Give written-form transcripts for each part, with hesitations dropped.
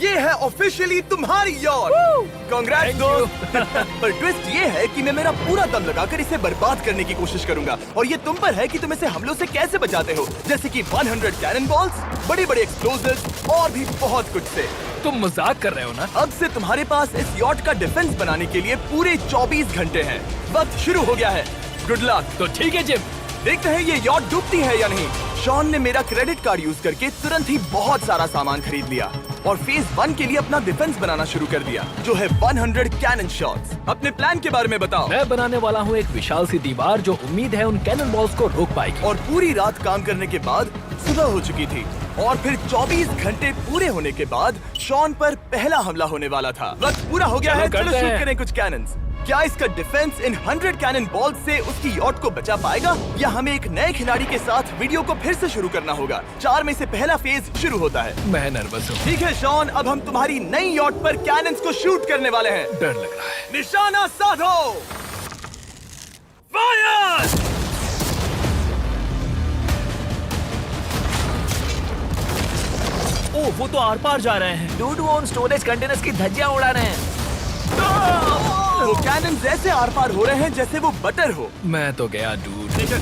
ये है ऑफिशियली तुम्हारी यॉट। कांग्रेट्स दोस्त। पर ट्विस्ट ये है कि मैं मेरा पूरा दम लगाकर इसे बर्बाद करने की कोशिश करूंगा और ये तुम पर है कि तुम इसे हमलों से कैसे बचाते हो, जैसे कि 100 कैनन बॉल्स, बड़े बड़े एक्सप्लोजिव्स और भी बहुत कुछ से। तुम मजाक कर रहे हो ना? अब से तुम्हारे पास इस यॉट का डिफेंस बनाने के लिए पूरे 24 घंटे हैं। वक्त शुरू हो गया है। Good luck. तो ठीक है जिम, देखते हैं ये यॉट डूबती है या नहीं। शॉन ने मेरा क्रेडिट कार्ड यूज करके तुरंत ही बहुत सारा सामान खरीद लिया और फेज 1 के लिए अपना डिफेंस बनाना शुरू कर दिया, जो है 100 कैनन शॉट्स। अपने प्लान के बारे में बताओ। मैं बनाने वाला हूँ एक विशाल सी दीवार जो उम्मीद है उन कैनन बॉल्स को रोक पाएगी। और पूरी रात काम करने के बाद सुबह हो चुकी थी और फिर 24 घंटे पूरे होने के बाद शॉन पर पहला हमला होने वाला था। वक्त पूरा हो गया है, चलो शूट करें कुछ कैनन्स। क्या इसका डिफेंस इन 100 कैनन बॉल्स से उसकी यॉट को बचा पाएगा या हमें एक नए खिलाड़ी के साथ वीडियो को फिर से शुरू करना होगा? 4 में से पहला फेज शुरू होता है। मैं नर्वस हूँ। ठीक है शॉन, अब हम तुम्हारी नई यॉट पर कैनन्स को शूट करने वाले हैं। डर लग रहा है। निशाना साधो। फायर! ओह, वो तो आर पार जा रहे हैं। डूड वो उन स्टोरेज कंटेनर्स की धज्जियां उड़ा रहे हैं। वो कैनन ऐसे आर पार हो रहे हैं जैसे वो बटर हो। मैं तो गया डूड। ठीक है।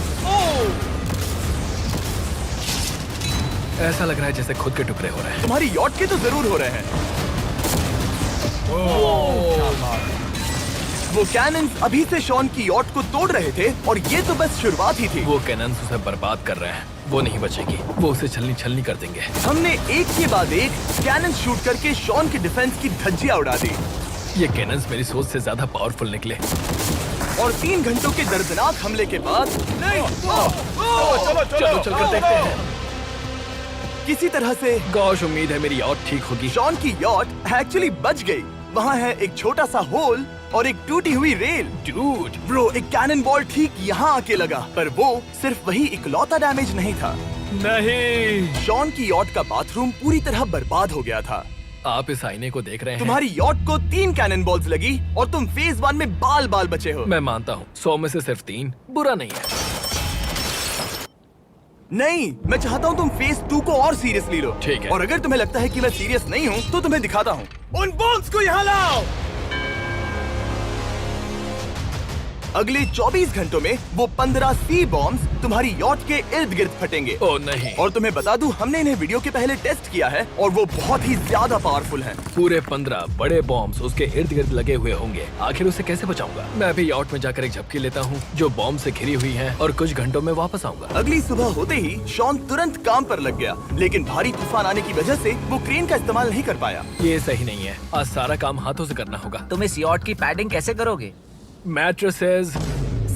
ऐसा लग रहा है जैसे खुद के टुकड़े हो रहे हैं। तुम्हारी यॉट के तो जरूर हो रहे हैं। वो कैनन अभी से शॉन की यॉट को तोड़ रहे थे और ये तो बस शुरुआत ही थी। वो कैनन उसे बर्बाद कर रहे हैं। वो नहीं बचेगी। वो उसे छलनी छलनी कर देंगे। हमने एक के बाद एक कैनन शूट करके शॉन की डिफेंस की धज्जियां उड़ा दी। ये कैनन्स मेरी सोच से ज्यादा पावरफुल निकले। और 3 घंटों के दर्दनाक हमले के बाद चलो चलकर देखते हैं। किसी तरह से गॉश, उम्मीद है मेरी यॉट ठीक होगी। शॉन की यॉट एक्चुअली बच गई। वहाँ है एक छोटा सा होल और एक टूटी हुई रेल। डूड ब्रो, एक कैनन बॉल ठीक यहाँ आके लगा, पर वो सिर्फ वही इकलौता डैमेज नहीं था। नहीं, शॉन की यॉट का बाथरूम पूरी तरह बर्बाद हो गया था। आप इस आईने को देख रहे हैं। तुम्हारी यॉट को 3 कैनन बॉल्स लगी और तुम फेज 1 में बाल बाल बचे हो। मैं मानता हूँ 100 में से सिर्फ 3 बुरा नहीं है। नहीं, मैं चाहता हूँ तुम फेज 2 को और सीरियसली लो। ठीक है। और अगर तुम्हें लगता है कि मैं सीरियस नहीं हूँ तो तुम्हें दिखाता हूँ। उन बॉम्ब्स को यहाँ लाओ। अगले 24 घंटों में वो 15 सी बॉम्ब्स तुम्हारी यॉट के इर्द गिर्द फटेंगे। ओह नहीं। और तुम्हें बता दूं, हमने इन्हें वीडियो के पहले टेस्ट किया है और वो बहुत ही ज्यादा पावरफुल हैं। पूरे 15 बड़े बॉम्ब्स उसके इर्द गिर्द लगे हुए होंगे। आखिर उसे कैसे बचाऊंगा? मैं अभी यॉट में जाकर एक झपकी लेता हूँ जो बॉम्ब से घिरी हुई है और कुछ घंटों में वापस आऊंगा। अगली सुबह होते ही शॉन तुरंत काम पर लग गया, लेकिन भारी तूफान आने की वजह से वो क्रेन का इस्तेमाल नहीं कर पाया। ये सही नहीं है। आज सारा काम हाथों से करना होगा। तुम इस यॉट की पैडिंग कैसे करोगे? मैट्रेसेस।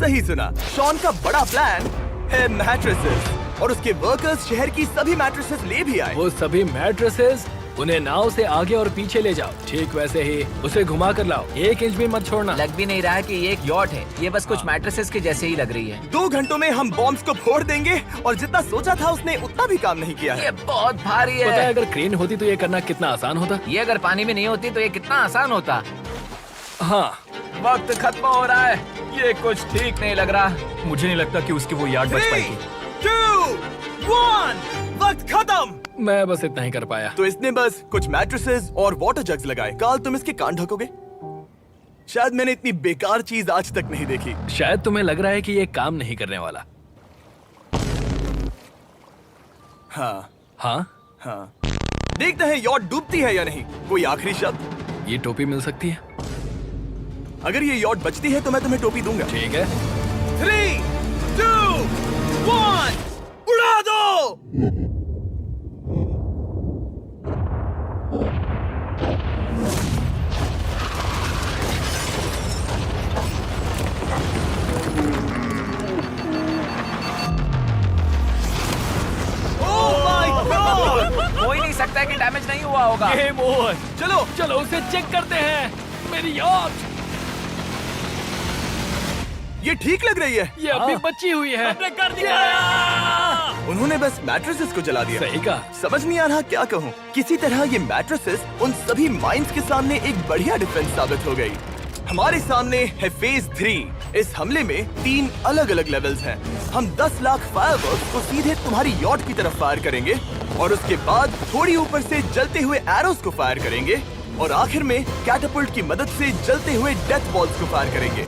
सही सुना, शॉन का बड़ा प्लान है मैट्रेसेस और उसके वर्कर्स शहर की सभी मैट्रेसेस ले भी आए। वो सभी मैट्रेसेस उन्हें नाव से आगे और पीछे ले जाओ। ठीक वैसे ही उसे घुमा कर लाओ। 1 इंच भी मत छोड़ना। लग भी नहीं रहा है कि ये एक यॉट है। ये बस कुछ मैट्रेसेस के जैसे ही लग रही है। 2 घंटों में हम बॉम्ब्स को फोड़ देंगे और जितना सोचा था उसने उतना भी काम नहीं किया है। ये बहुत भारी पता है है। अगर क्रेन होती तो ये करना कितना आसान होता। ये अगर पानी में नहीं होती तो ये कितना आसान होता। हाँ, वक्त खत्म हो रहा है। ये कुछ ठीक नहीं लग रहा। मुझे नहीं लगता कि उसकी वो याद बच 3, पाएगी। 2, 1, वक्त खत्म। मैं बस इतना ही कर पाया। तो इसने बस कुछ मैट्रेसेस और वाटर जग्स लगाए। काल, तुम इसके कान ढकोगे? शायद मैंने इतनी बेकार चीज आज तक नहीं देखी। शायद तुम्हें लग रहा है कि ये काम नहीं करने वाला। हाँ हाँ, हाँ, देखते हैं यॉट डूबती है या नहीं। कोई आखिरी शब्द? ये टोपी मिल सकती है। अगर ये यॉट बचती है तो मैं तुम्हें टोपी दूंगा। ठीक है। 3, 2, 1, उड़ा दो। हो ही नहीं सकता है कि डैमेज नहीं हुआ होगा। Game over. चलो चलो उसे चेक करते हैं। मेरी यॉट ये ठीक लग रही है। ये अभी बची हुई है। हमने कर दिया। उन्होंने बस मैट्रेसेस को जला दिया। सही कहा। समझ नहीं आ रहा क्या कहूँ। किसी तरह ये मैट्रेसेस उन सभी माइंस के सामने एक बढ़िया डिफेंस साबित हो गई। हमारे सामने है फेज 3। इस हमले में 3 अलग अलग लेवल्स हैं। हम 10 लाख फायरवर्क्स को सीधे तुम्हारी यॉट की तरफ फायर करेंगे और उसके बाद थोड़ी ऊपर से जलते हुए एरोस को फायर करेंगे और आखिर में कैटापल्ट की मदद से जलते हुए डेथ बॉल्स को फायर करेंगे।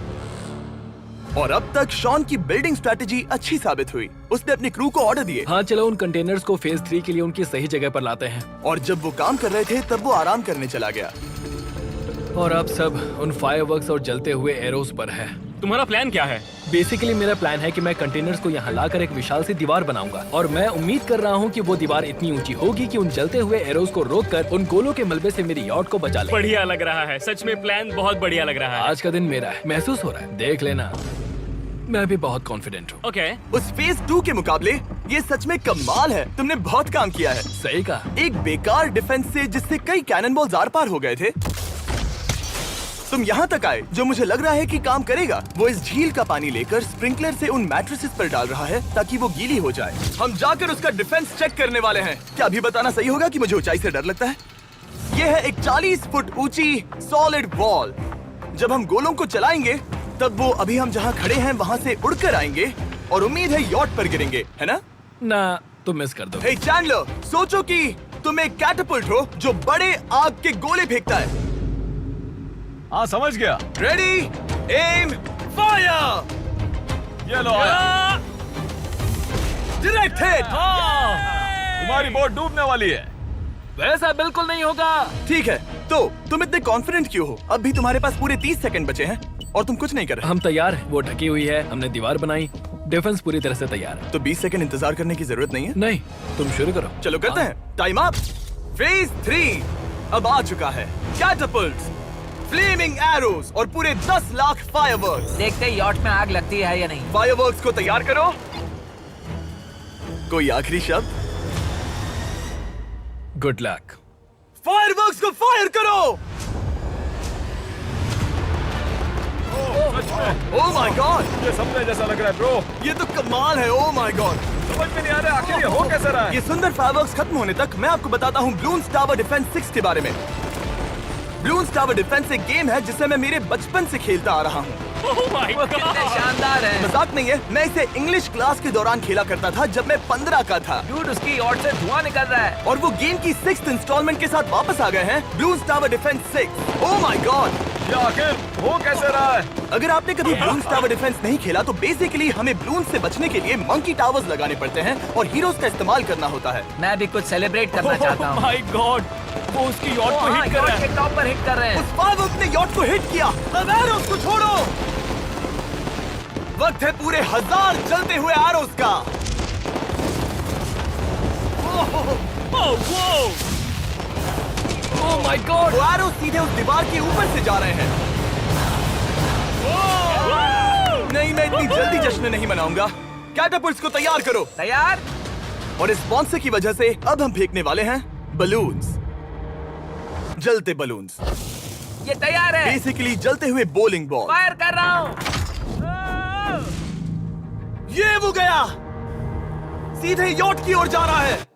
और अब तक शॉन की बिल्डिंग स्ट्रेटेजी अच्छी साबित हुई। उसने अपनी क्रू को ऑर्डर दिए हाँ चलो उन कंटेनर्स को फेज 3 के लिए उनकी सही जगह पर लाते हैं। और जब वो काम कर रहे थे तब वो आराम करने चला गया। और अब सब उन फायरवर्क्स और जलते हुए एरोस पर है। तुम्हारा प्लान क्या है? बेसिकली मेरा प्लान है कि मैं कंटेनर्स को यहाँ लाकर एक विशाल सी दीवार बनाऊंगा और मैं उम्मीद कर रहा हूँ कि वो दीवार इतनी ऊंची होगी कि उन जलते हुए एरोस को रोककर उन गोलों के मलबे से मेरी यॉट को बचा ले। बढ़िया लग रहा है, सच में प्लान बहुत बढ़िया लग रहा है। आज का दिन मेरा है, महसूस हो रहा है, देख लेना। मैं भी बहुत कॉन्फिडेंट हूँ। ओके। उस फेज 2 के मुकाबले ये सच में कमाल है। तुमने बहुत काम किया है। सही कहा। एक बेकार डिफेंस से जिससे कई कैनन बॉल्स आर पार हो गए थे, तुम यहाँ तक आए जो मुझे लग रहा है कि काम करेगा। वो इस झील का पानी लेकर स्प्रिंकलर से उन मैट्रेसेस पर डाल रहा है ताकि वो गीली हो जाए। हम जाकर उसका डिफेंस चेक करने वाले हैं। क्या अभी बताना सही होगा कि मुझे ऊंचाई से डर लगता है? ये है एक 40 फुट ऊंची सॉलिड वॉल। जब हम गोलों को चलाएंगे तब वो अभी हम जहाँ खड़े हैं वहाँ से उड़कर आएंगे और उम्मीद है यॉट पर गिरेंगे, है ना? ना तुम मिस कर दो। हे चैंडलर, सोचो कि तुम एक कैटापल्ट हो जो बड़े आग के गोले फेंकता है। हाँ समझ गया। Ready, aim, fire. ये लो आया। Direct hit. तुम्हारी बोट डूबने वाली है। वैसा बिल्कुल नहीं होगा। ठीक है, तो तुम इतने कॉन्फिडेंट क्यों हो? अब भी तुम्हारे पास पूरे 30 सेकंड बचे हैं और तुम कुछ नहीं कर रहे। हम तैयार हैं, वो ढकी हुई है, हमने दीवार बनाई, डिफेंस पूरी तरह से तैयार है। तो 20 सेकंड इंतजार करने की जरूरत नहीं है। नहीं, तुम शुरू करो। चलो करते हैं। Time up. फेज 3 अब आ चुका है। कैटापल्ट्स, फ्लेमिंग एरोस और पूरे 10 लाख फायरवर्क्स। देखते ही यॉट में आग लगती है या नहीं। फायरवर्क्स को तैयार करो। कोई आखिरी शब्द? Good luck. फायरवर्क्स को फायर करो। ओह माय गॉड, ये सपने जैसा लग रहा है ब्रो। ये तो कमाल है। ओह माय गॉड, समझ में नहीं आ रहा आखिर ये हो कैसे रहा है। ये सुंदर फायरवर्क्स खत्म होने तक मैं आपको बताता हूँ ब्लून्स टावर डिफेंस 6 के बारे में। ब्लून्स टावर डिफेंस एक गेम है जिसे मैं मेरे बचपन से खेलता आ रहा हूँ। Oh my वो कितने God! शानदार है। मजाक नहीं है, मैं इसे इंग्लिश क्लास के दौरान खेला करता था जब मैं 15 का था। डूड, उसकी यॉट से धुआं निकल रहा है। और वो गेम की 6th इंस्टॉलमेंट के साथ वापस आ गए हैं, balloons tower defence 6। Oh my God, ये आखिर हो कैसे रहा है। अगर आपने कभी ब्लून्स टावर डिफेंस नहीं खेला तो बेसिकली हमें ब्लून से बचने के लिए मंकी टावर्स लगाने पड़ते हैं और हीरोज का इस्तेमाल करना होता है। मैं भी कुछ सेलिब्रेट करना चाहता हूँ। Oh my God! वो उसकी यॉट को हिट कर रहा है। टॉप पर हिट कर रहे हैं। उस फायरवर्क ने यॉट को हिट किया। अब एरोस को छोड़ो। वक्त है पूरे 1000 जलते हुए एरोस का। ओह माय गॉड, वो एरोस सीधे उस दीवार के ऊपर से जा रहे हैं। नहीं, मैं इतनी जल्दी जश्न नहीं मनाऊंगा। कैटापल्ट्स को तैयार करो। तैयार। और इस स्पॉन्सर की वजह से अब हम फेंकने वाले हैं बलून्स, जलते बलून्स। ये तैयार है। बेसिकली जलते हुए बोलिंग बॉल। फायर कर रहा हूँ। ये वो गया, सीधे यॉट की ओर जा रहा है।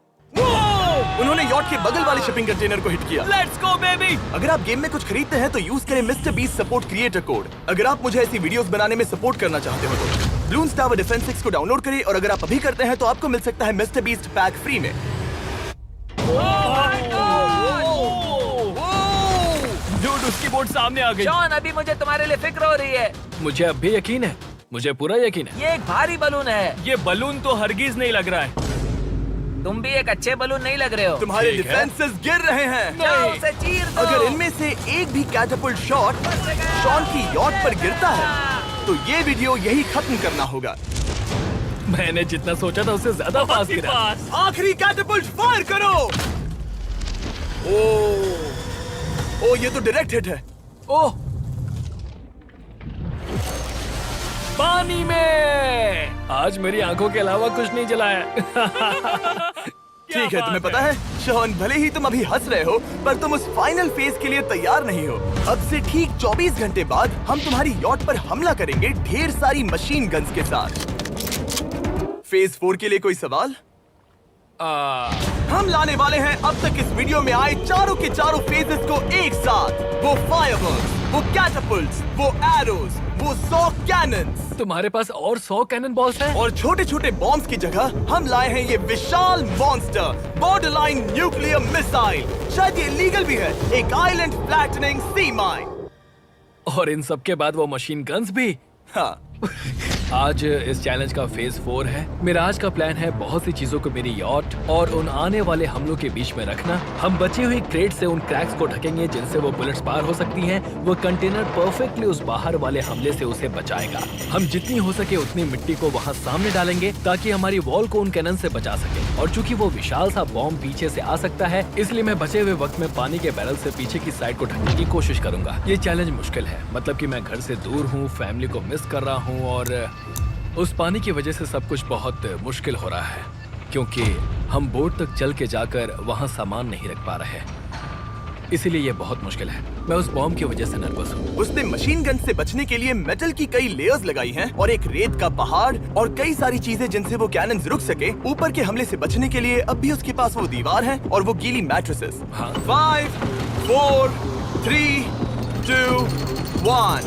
उन्होंने यॉट के बगल वाले शिपिंग कंटेनर को हिट किया। Let's go baby! अगर आप गेम में कुछ खरीदते हैं तो यूज करें mister beast support creator code. अगर आप मुझे ऐसी वीडियोस बनाने में सपोर्ट करना चाहते हो तो ब्लून्स टावर डिफेंस 6 को डाउनलोड करें और अगर आप अभी करते हैं तो आपको मिल सकता है मिस्टर बीस्ट पैक फ्री में। Dude, उसकी बोट सामने आ गई। जॉन, अभी मुझे तुम्हारे लिए फिक्र हो रही है। मुझे अब भी यकीन है, मुझे पूरा यकीन है। ये एक भारी बलून है। ये बलून तो हरगिज नहीं लग रहा है। तुम भी एक अच्छे बलून नहीं लग रहे हो। तुम्हारे ठीक है। डिफेंसेस गिर रहे हैं। जाओ, उसे चीर दो। अगर इनमें से एक भी कैटापल्ट शॉट शॉन की यॉट पर गिरता है तो ये वीडियो यही खत्म करना होगा। मैंने जितना सोचा था उससे ज्यादा पास गिरा। पास। आखिरी कैटापल्ट फायर करो। ओ, ये तो डायरेक्ट हिट है। ओह, पानी में। आज मेरी आंखों के अलावा कुछ नहीं जला है। ठीक है, तुम्हें पता है शॉन, भले ही तुम अभी हंस रहे हो पर तुम उस फाइनल फेज के लिए तैयार नहीं हो। अब से ठीक 24 घंटे बाद हम तुम्हारी यॉट पर हमला करेंगे ढेर सारी मशीन गन्स के साथ। फेज 4 के लिए कोई सवाल? हम लाने वाले हैं अब तक इस वीडियो में आए चारों के चारों फेजेस को एक साथ। वो फायरवर्क्स, वो कैटapults, वो एरोज, वो 100 कैनन्स तुम्हारे पास और 100 कैनन बॉल्स हैं? और छोटे छोटे बॉम्ब्स की जगह हम लाए हैं ये विशाल मॉन्स्टर बॉर्डरलाइन न्यूक्लियर मिसाइल। शायद ये लीगल भी है, एक आइलैंड फ्लैटनिंग सी माइन। और इन सब के बाद वो मशीन गन्स भी। हाँ, आज इस चैलेंज का फेज 4 है। मेरा आज का प्लान है बहुत सी चीजों को मेरी यॉट और उन आने वाले हमलों के बीच में रखना। हम बची हुई क्रेट से उन क्रैक्स को ढकेंगे जिनसे वो बुलेट्स पार हो सकती हैं। वो कंटेनर परफेक्टली उस बाहर वाले हमले से उसे बचाएगा। हम जितनी हो सके उतनी मिट्टी को वहाँ सामने डालेंगे ताकि हमारी वॉल को उन कैनन से बचा सके। और चूंकि वो विशाल सा बॉम्ब पीछे से आ सकता है, इसलिए मैं बचे हुए वक्त में पानी के बैरल से पीछे की साइड को ढकने की कोशिश करूंगा। ये चैलेंज मुश्किल है, मतलब कि मैं घर से दूर हूँ, फैमिली को मिस कर रहा हूँ और उस पानी की वजह से सब कुछ बहुत मुश्किल हो रहा है क्योंकि हम बोट तक चल के जाकर वहाँ सामान नहीं रख पा रहे। इसीलिए ये बहुत मुश्किल है। मैं उस बॉम्ब की वजह से नर्वस हूँ। उसने मशीन गन से बचने के लिए मेटल की कई लेयर्स लगाई हैं और एक रेत का पहाड़ और कई सारी चीजें जिनसे वो कैनन्स रुक सके। ऊपर के हमले से बचने के लिए अब भी उसके पास वो दीवार है और वो गीली मैट्रेसेस। हाँ। 5, 4, 3, 2, 1।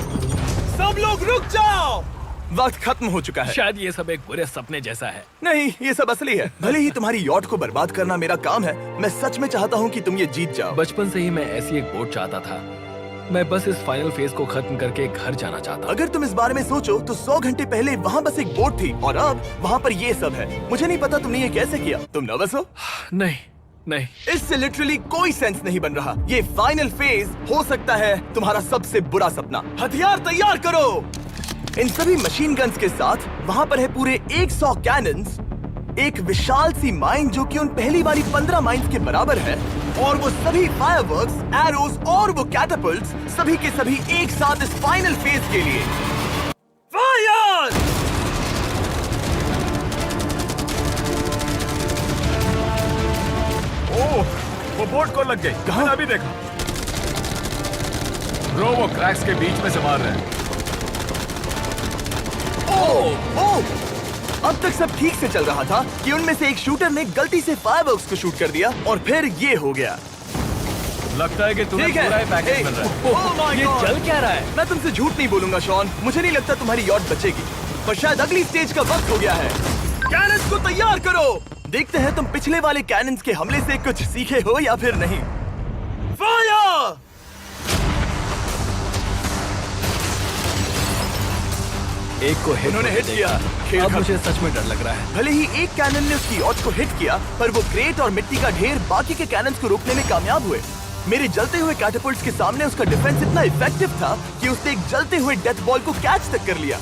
सब लोग रुक जाओ, वक्त खत्म हो चुका है। शायद ये सब एक बुरे सपने जैसा है। नहीं, ये सब असली है। भले ही तुम्हारी यॉट को बर्बाद करना मेरा काम है, मैं सच में चाहता हूँ कि तुम ये जीत जाओ। बचपन से ही मैं ऐसी एक बोट चाहता था। मैं बस इस फाइनल फेज को खत्म करके घर जाना चाहता। अगर तुम इस बारे में सोचो तो 100 घंटे पहले वहाँ बस एक बोट थी और अब वहाँ पर ये सब है। मुझे नहीं पता तुमने ये कैसे किया। तुम नर्वस हो? नहीं नहीं, इससे लिटरली कोई सेंस नहीं बन रहा। ये फाइनल फेज हो सकता है तुम्हारा सबसे बुरा सपना। हथियार तैयार करो। इन सभी मशीन गन्स के साथ वहाँ पर है पूरे 100 कैनन्स, एक विशाल सी माइन जो कि उन पहली वाली 15 माइंस के बराबर है, और वो सभी फायरवर्क्स, एरोज और वो कैटapults सभी के सभी एक साथ इस फाइनल फेज के लिए। फायर! ओह, वो बोट को लग गई। कहाँ? अभी देखा। ब्रो, वो क्रैक्स के बीच में से मार रहे हैं। अब तक सब ठीक से चल रहा था कि उनमें से एक शूटर ने गलती से फायरवर्क्स को शूट कर दिया और फिर ये हो गया। लगता है कि तुम्हें ठीक है। पूरा ही पैकेज मिल रहा है। Oh my ये God! चल क्या रहा है? मैं तुमसे झूठ नहीं बोलूंगा शॉन, मुझे नहीं लगता तुम्हारी यॉट बचेगी, पर शायद अगली स्टेज का वक्त हो गया है। कैनन्स को तैयार करो। देखते हैं तुम पिछले वाले कैनन्स के हमले से कुछ सीखे हो या फिर नहीं। फायर! एक को हिट उन्होंने हिट किया। खेल अब खत्म। मुझे सच में डर लग रहा है। भले ही एक कैनन ने उसकी यॉट को हिट किया, पर वो क्रेट और मिट्टी का ढेर बाकी के कैनन्स को रोकने में कामयाब हुए। मेरे जलते हुए कैटapults के सामने उसका डिफेंस इतना इफेक्टिव था कि उसने एक जलते हुए डेथ बॉल को कैच तक कर लिया।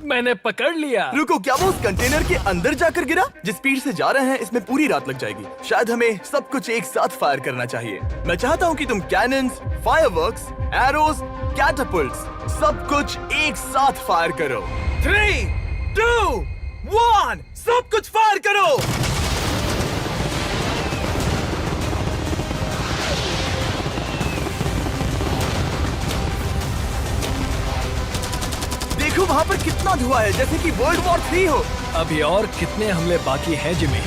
मैंने पकड़ लिया। रुको, क्या वो उस कंटेनर के अंदर जाकर गिरा? जिस स्पीड से जा रहे हैं इसमें पूरी रात लग जाएगी। शायद हमें सब कुछ एक साथ फायर करना चाहिए। मैं चाहता हूँ कि तुम कैनन्स, फायरवर्क्स, एरोज, कैटapults सब कुछ एक साथ फायर करो। 3, 2, 1, सब कुछ फायर करो। देखो वहाँ पर कितना धुआं है, जैसे कि वर्ल्ड वॉर 3 हो। अभी और कितने हमले बाकी हैं जिमी?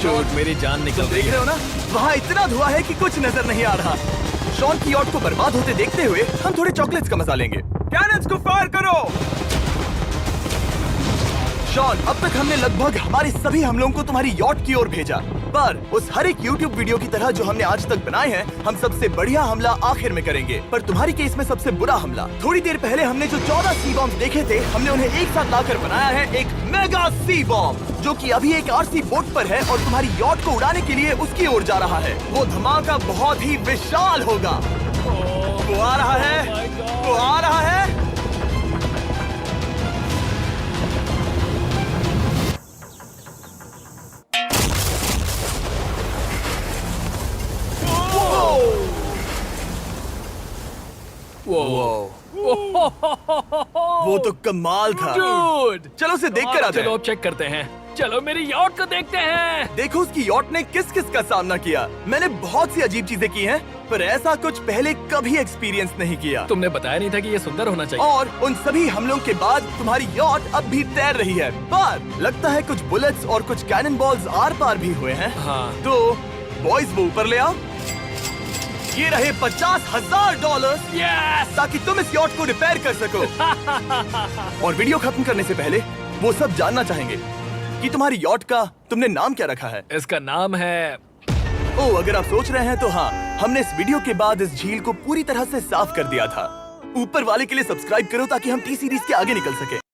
शॉट, मेरी जान निकल रही देख रहे है। हो ना, वहाँ इतना धुआं है कि कुछ नजर नहीं आ रहा। शॉन की यॉट को बर्बाद होते देखते हुए हम थोड़े चॉकलेट्स का मजा लेंगे। कैनन्स को फायर करो। शॉन, अब तक हमने लगभग हमारे सभी हमलों को तुम्हारी यॉट की ओर भेजा, पर उस हर एक YouTube वीडियो की तरह जो हमने आज तक बनाए हैं, हम सबसे बढ़िया हमला आखिर में करेंगे। पर तुम्हारी केस में सबसे बुरा हमला। थोड़ी देर पहले हमने जो 14 सी बॉम्ब देखे थे, हमने उन्हें एक साथ लाकर बनाया है एक मेगा सी बॉम्ब, जो कि अभी एक RC बोट पर है और तुम्हारी यॉट को उड़ाने के लिए उसकी ओर जा रहा है। वो धमाका बहुत ही विशाल होगा। वो आ रहा है, वो आ रहा है। वो तो कमाल था। Dude! चलो उसे देख कर आते चलो हैं। अब चेक करते हैं। चलो मेरी यॉट को देखते हैं। देखो उसकी यॉट ने किस किस का सामना किया। मैंने बहुत सी अजीब चीजें की हैं, पर ऐसा कुछ पहले कभी एक्सपीरियंस नहीं किया। तुमने बताया नहीं था कि ये सुंदर होना चाहिए। और उन सभी हमलों के बाद तुम्हारी यॉट अब भी तैर रही है, पर लगता है कुछ बुलेट्स और कुछ कैनन बॉल्स आर पार भी हुए हैं। हाँ। तो बॉयज वो ऊपर ले आओ। ये रहे $50,000 यस! ताकि तुम इस यॉट को रिपेयर कर सको। और वीडियो खत्म करने से पहले वो सब जानना चाहेंगे कि तुम्हारी यॉट का तुमने नाम क्या रखा है। इसका नाम है ओह, अगर आप सोच रहे हैं तो हाँ, हमने इस वीडियो के बाद इस झील को पूरी तरह से साफ कर दिया था। ऊपर वाले के लिए सब्सक्राइब करो ताकि हम टी सीरीज के आगे निकल सके।